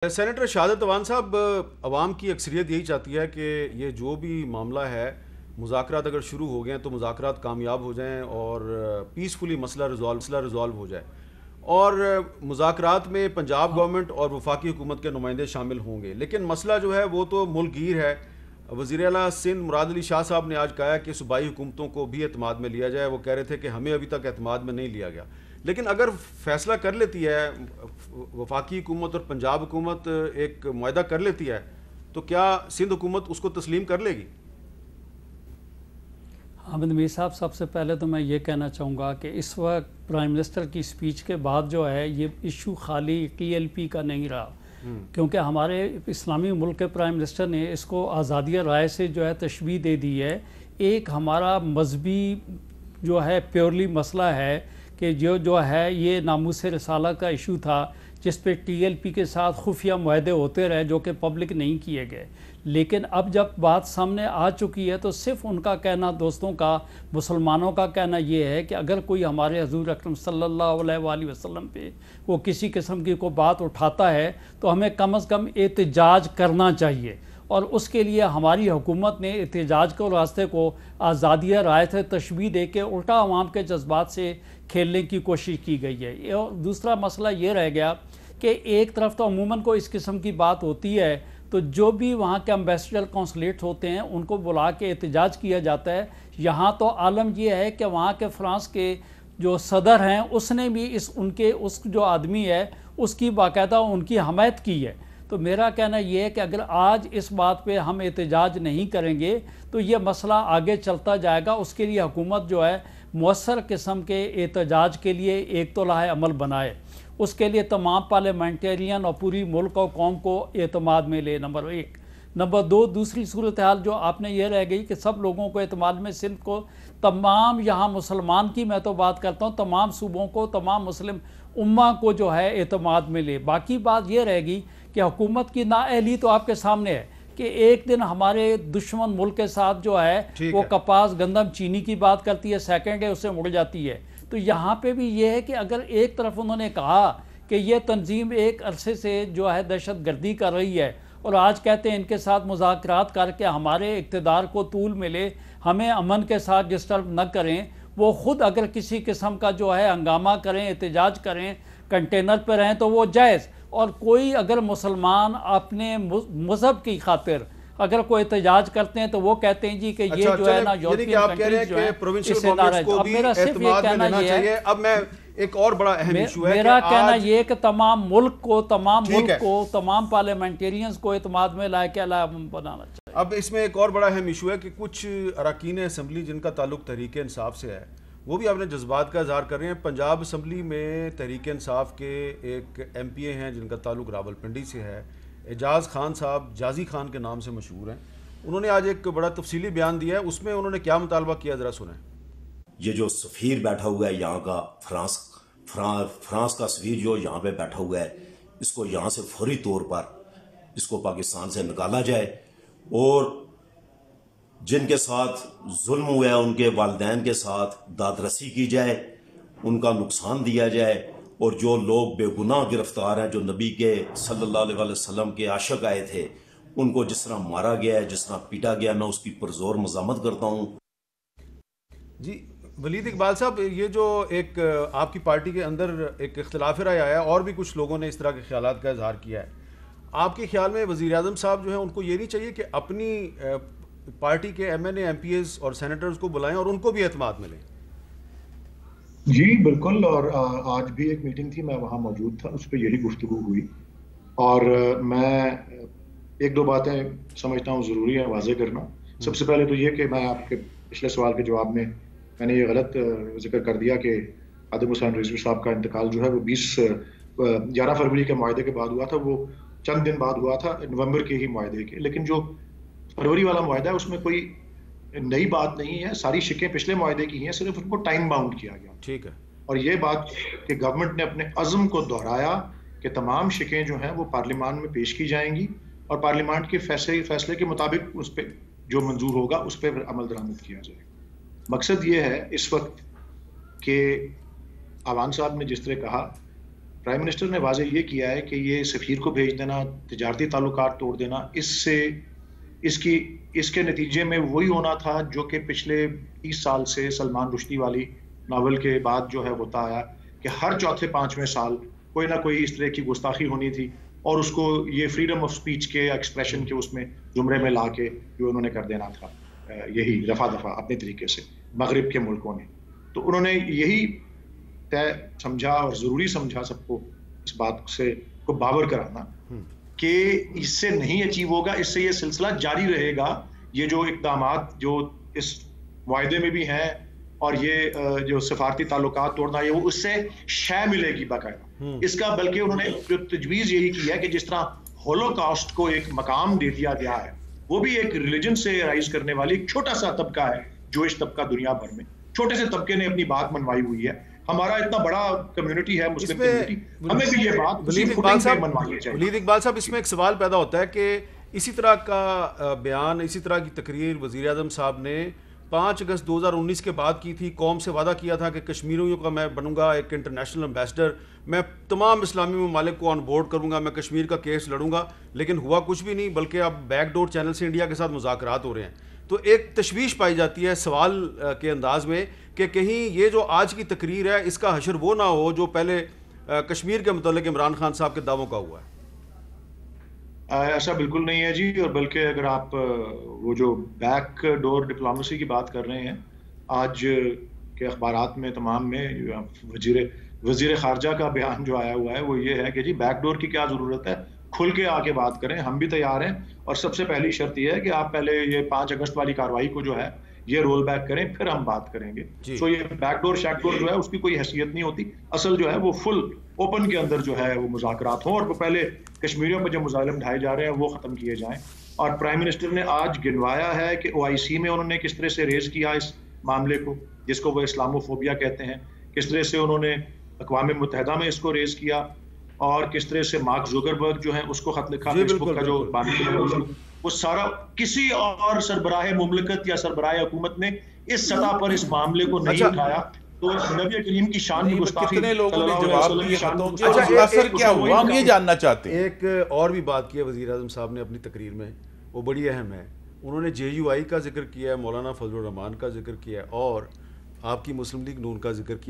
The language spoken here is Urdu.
سینیٹر شہادت عوان صاحب، عوام کی اکثریت یہی چاہتی ہے کہ یہ جو بھی معاملہ ہے، مذاکرات اگر شروع ہو گئے ہیں تو مذاکرات کامیاب ہو جائیں اور پیسفلی مسئلہ ریزالو ہو جائے، اور مذاکرات میں پنجاب گورنمنٹ اور وفاقی حکومت کے نمائندے شامل ہوں گے۔ لیکن مسئلہ جو ہے وہ تو ملک گیر ہے۔ وزیر اعلیٰ سندھ مراد علی شاہ صاحب نے آج کہا کہ صوبائی حکومتوں کو بھی اعتماد میں لیا جائے۔ وہ کہہ رہے تھے کہ ہمیں ابھی تک اعتماد میں نہیں لیا گیا، لیکن اگر فیصلہ کر لیتی ہے وفاقی حکومت اور پنجاب حکومت، ایک معاہدہ کر لیتی ہے، تو کیا سندھ حکومت اس کو تسلیم کر لے گی؟ حامد میر صاحب، سب سے پہلے تو میں یہ کہنا چاہوں گا کہ اس وقت پرائم منسٹر کی سپیچ کے بعد جو ہے یہ ایشو خالی ٹی ایل پی کا نہیں رہا، کیونکہ ہمارے اسلامی ملک کے پرائم منسٹر نے اس کو آزادی رائے سے جو ہے تشبیہ دے دی ہے۔ ایک ہمارا مذہبی جو ہے پیورلی مسئلہ ہے کہ جو ہے یہ ناموس رسالہ کا ایشو تھا، جس پہ ٹی ایل پی کے ساتھ خفیہ معاہدے ہوتے رہے جو کہ پبلک نہیں کیے گئے۔ لیکن اب جب بات سامنے آ چکی ہے تو صرف ان کا کہنا، دوستوں کا، مسلمانوں کا کہنا یہ ہے کہ اگر کوئی ہمارے حضور اکرم صلی اللہ علیہ وآلہ وسلم پہ وہ کسی قسم کی کوئی بات اٹھاتا ہے تو ہمیں کم از کم احتجاج کرنا چاہیے، اور اس کے لیے ہماری حکومت نے احتجاج کے راستے کو آزادی رائے سے تشبیہ دے کے الٹا عوام کے جذبات سے کھیلنے کی کوشش کی گئی ہے۔ اور دوسرا مسئلہ یہ رہ گیا کہ ایک طرف تو عموماً کوئی اس قسم کی بات ہوتی ہے تو جو بھی وہاں کے امبیسڈر کونسلیٹ ہوتے ہیں ان کو بلا کے احتجاج کیا جاتا ہے۔ یہاں تو عالم یہ ہے کہ وہاں کے فرانس کے جو صدر ہیں اس نے بھی اس جو آدمی ہے اس کی باقاعدہ ان کی حمایت کی ہے۔ تو میرا کہنا یہ ہے کہ اگر آج اس بات پہ ہم احتجاج نہیں کریں گے تو یہ مسئلہ آگے چلتا جائے گا۔ اس کے لیے حکومت جو ہے مؤثر قسم کے احتجاج کے لیے ایک تو لائحہ عمل بنائے، اس کے لیے تمام پارلیمنٹیرین اور پوری ملک اور قوم کو اعتماد میں لے، نمبر ایک۔ نمبر دو، دوسری صورتحال جو آپ نے یہ رہ گئی کہ سب لوگوں کو اعتماد میں، سندھ کو، تمام یہاں مسلمان کی میں تو بات کرتا ہوں، تمام صوبوں کو، تمام مسلم امہ کو جو ہے اعتماد میں لے۔ باقی بات یہ رہے گی کہ حکومت کی نااہلی تو آپ کے سامنے ہے کہ ایک دن ہمارے دشمن ملک کے ساتھ جو ہے وہ کپاس، گندم، چینی کی بات کرتی ہے، سیکنڈ ہے اس سے مڑ جاتی ہے۔ تو یہاں پہ بھی یہ ہے کہ اگر ایک طرف انہوں نے کہا کہ یہ تنظیم ایک عرصے سے جو ہے دہشت گردی کر رہی ہے، اور آج کہتے ہیں ان کے ساتھ مذاکرات کر کے ہمارے اقتدار کو طول ملے، ہمیں امن کے ساتھ ڈسٹرب نہ کریں، وہ خود اگر کسی قسم کا جو ہے ہنگامہ کریں، احتجاج کریں، کنٹینر پہ رہیں تو وہ جائز۔ اور کوئی اگر مسلمان اپنے مذہب کی خاطر اگر کوئی احتجاج کرتے ہیں تو وہ کہتے ہیں جی کہ یہ جو ہے نا یورپین کنٹریز جو ہیں اس سے ناراض۔ اب میرا صرف یہ کہنا یہ ہے، اب میں ایک اور بڑا اہم ایشو ہے، میرا کہنا یہ ہے کہ تمام ملک کو، تمام پارلیمنٹیرینز کو اعتماد میں لائے کے علاوہ بنانا چاہیے۔ اب اس میں ایک اور بڑا اہم ایشو ہے کہ کچھ اراکین اسمبلی جن کا تعلق تحریک انصاف سے ہے، وہ بھی اپنے جذبات کا اظہار کر رہے ہیں۔ پنجاب اسمبلی میں تحریک انصاف کے ایک ایم پی اے ہیں جن کا تعلق راولپنڈی سے ہے، اعجاز خان صاحب، جازی خان کے نام سے مشہور ہیں۔ انہوں نے آج ایک بڑا تفصیلی بیان دیا ہے، اس میں انہوں نے کیا مطالبہ کیا، ذرا سنیں۔ یہ جو سفیر بیٹھا ہوا ہے یہاں کا، فرانس کا سفیر جو یہاں پہ بیٹھا ہوا ہے، اس کو یہاں سے فوری طور پر اس کو پاکستان سے نکالا جائے، اور جن کے ساتھ ظلم ہوا ہے ان کے والدین کے ساتھ داد رسی کی جائے، ان کا نقصان دیا جائے، اور جو لوگ بے گناہ گرفتار ہیں، جو نبی کے صلی اللہ علیہ وسلم کے عاشق آئے تھے، ان کو جس طرح مارا گیا ہے، جس طرح پیٹا گیا، میں اس کی پرزور مذمت کرتا ہوں۔ جی ولید اقبال صاحب، یہ جو ایک آپ کی پارٹی کے اندر ایک اختلاف رائے آیا، اور بھی کچھ لوگوں نے اس طرح کے خیالات کا اظہار کیا ہے، آپ کے خیال میں وزیر اعظم صاحب جو ہیں ان کو یہ نہیں چاہیے کہ اپنی پارٹی کے ایم این اے، ایم پی ایز اور سینیٹرز کو بلائیں اور ان کو بھی اعتماد ملے؟ جی بالکل، اور آج بھی ایک میٹنگ تھی، میں وہاں موجود تھا، اس پہ یہی گفتگو ہوئی، اور میں ایک دو باتیں سمجھتا ہوں ضروری ہے واضح کرنا۔ سب سے پہلے تو یہ کہ میں آپ کے پچھلے سوال کے جواب میں نے یہ غلط ذکر کر دیا کہ عادل حسین رضوی صاحب کا انتقال جو ہے وہ 11 فروری کے معاہدے کے بعد ہوا تھا، وہ چند دن بعد ہوا تھا، نومبر کے ہی معاہدے کے۔ لیکن جو فروری والا معاہدہ ہے اس میں کوئی نئی بات نہیں ہے، ساری شکیں پچھلے معاہدے کی ہیں، صرف ان کو ٹائم باؤنڈ کیا گیا۔ ٹھیک ہے۔ اور یہ بات کہ گورنمنٹ نے اپنے عزم کو دہرایا کہ تمام شکیں جو ہیں وہ پارلیمان میں پیش کی جائیں گی، اور پارلیمان کے فیصلے کے مطابق اس پہ جو منظور ہوگا اس پہ عمل درآمد کیا جائے گا۔ مقصد یہ ہے اس وقت کہ عوان صاحب نے جس طرح کہا پرائم منسٹر نے واضح یہ کیا ہے کہ یہ سفیر کو بھیج دینا، تجارتی تعلقات توڑ دینا، اس کے نتیجے میں وہی ہونا تھا جو کہ پچھلے 30 سال سے سلمان رشدی والی ناول کے بعد جو ہے ہوتا آیا، کہ ہر چوتھے 5ویں سال کوئی نہ کوئی اس طرح کی گستاخی ہونی تھی، اور اس کو یہ فریڈم آف سپیچ کے ایکسپریشن کے اس میں زمرے میں لا کے جو انہوں نے کر دینا تھا، یہی رفع دفع اپنے طریقے سے مغرب کے ملکوں نے. تو انہوں نے یہی طے سمجھا اور ضروری سمجھا سب کو اس بات سے کو باور کرانا کہ اس سے نہیں اچیو ہوگا، اس سے یہ سلسلہ جاری رہے گا. یہ جو اقدامات جو اس معاہدے میں بھی ہیں اور یہ جو سفارتی تعلقات توڑنا ہے، وہ اس سے شے ملے گی باقاعدہ اس کا. بلکہ انہوں نے جو تجویز یہی کی ہے کہ جس طرح ہولوکاسٹ کو ایک مقام دے دیا گیا ہے، وہ بھی ایک ریلیجن سے رائز کرنے والی ایک چھوٹا سا طبقہ ہے، جوئش طبقہ دنیا بھر میں، چھوٹے سے طبقے نے اپنی بات منوائی ہوئی ہے. ہمارا اتنا بڑا کمیونٹی ہے مسلم کمیونٹی، ہمیں بھی یہ بات ولید اقبال صاحب اس میں ایک سوال پیدا ہوتا ہے کہ اسی طرح کا بیان، اسی طرح کی تقریر وزیر اعظم صاحب نے 5 اگست 2019 کے بعد کی تھی. قوم سے وعدہ کیا تھا کہ کشمیریوں کا میں بنوں گا ایک انٹرنیشنل امبیسڈر، میں تمام اسلامی ممالک کو آن بورڈ کروں گا، میں کشمیر کا کیس لڑوں گا. لیکن ہوا کچھ بھی نہیں، بلکہ اب بیک ڈور چینل سے انڈیا کے ساتھ مذاکرات ہو رہے ہیں. تو ایک تشویش پائی جاتی ہے سوال کے انداز میں کہ کہیں یہ جو آج کی تقریر ہے اس کا حشر وہ نہ ہو جو پہلے کشمیر کے متعلق عمران خان صاحب کے دعووں کا ہوا ہے. ایسا بالکل نہیں ہے جی. اور بلکہ اگر آپ وہ جو بیک ڈور ڈپلومیسی کی بات کر رہے ہیں، آج کے اخبارات میں تمام میں وزیر خارجہ کا بیان جو آیا ہوا ہے وہ یہ ہے کہ جی بیک ڈور کی کیا ضرورت ہے، کھل کے آ کے بات کریں، ہم بھی تیار ہیں. اور سب سے پہلی شرط یہ ہے کہ آپ پہلے یہ 5 اگست والی کارروائی کو جو ہے یہ رول بیک کریں، پھر ہم بات کریں گے. سو یہ بیک ڈور شیک ڈور جو ہے اس کی کوئی حیثیت نہیں ہوتی. اصل جو ہے وہ فل اوپن کے اندر جو ہے وہ مذاکرات ہوں، اور پہلے کشمیریوں پہ جو مظالم ڈھائے جا رہے ہیں وہ ختم کیے جائیں. اور پرائم منسٹر نے آج گنوایا ہے کہ OIC میں انہوں نے کس طرح سے ریز کیا اس معاملے کو، جس کو وہ اسلاموفوبیا کہتے ہیں، کس طرح سے انہوں نے اقوام متحدہ میں اس کو ریز کیا، اور کس طرح سے مارک زوکربرگ جو ہے اس کو خط لکھا فیس بک کا جو وہ سارا کسی اور سربراہ مملکت یا سربراہ حکومت نے اس سطح پر اس معاملے کو نہیں اٹھایا. تو نبی کریم کی شان کی گستاخی، کتنے لوگوں نے جواب دیے خطوں کے، اثر کیا ہوا، ہم یہ جاننا چاہتے ہیں. ایک اور بھی بات کی ہے وزیر اعظم صاحب نے اپنی تقریر میں، وہ بڑی اہم ہے. انہوں نے JUI کا ذکر کیا ہے، مولانا فضل الرحمان کا ذکر کیا ہے، اور آپ کی مسلم لیگ نون کا ذکر کیا.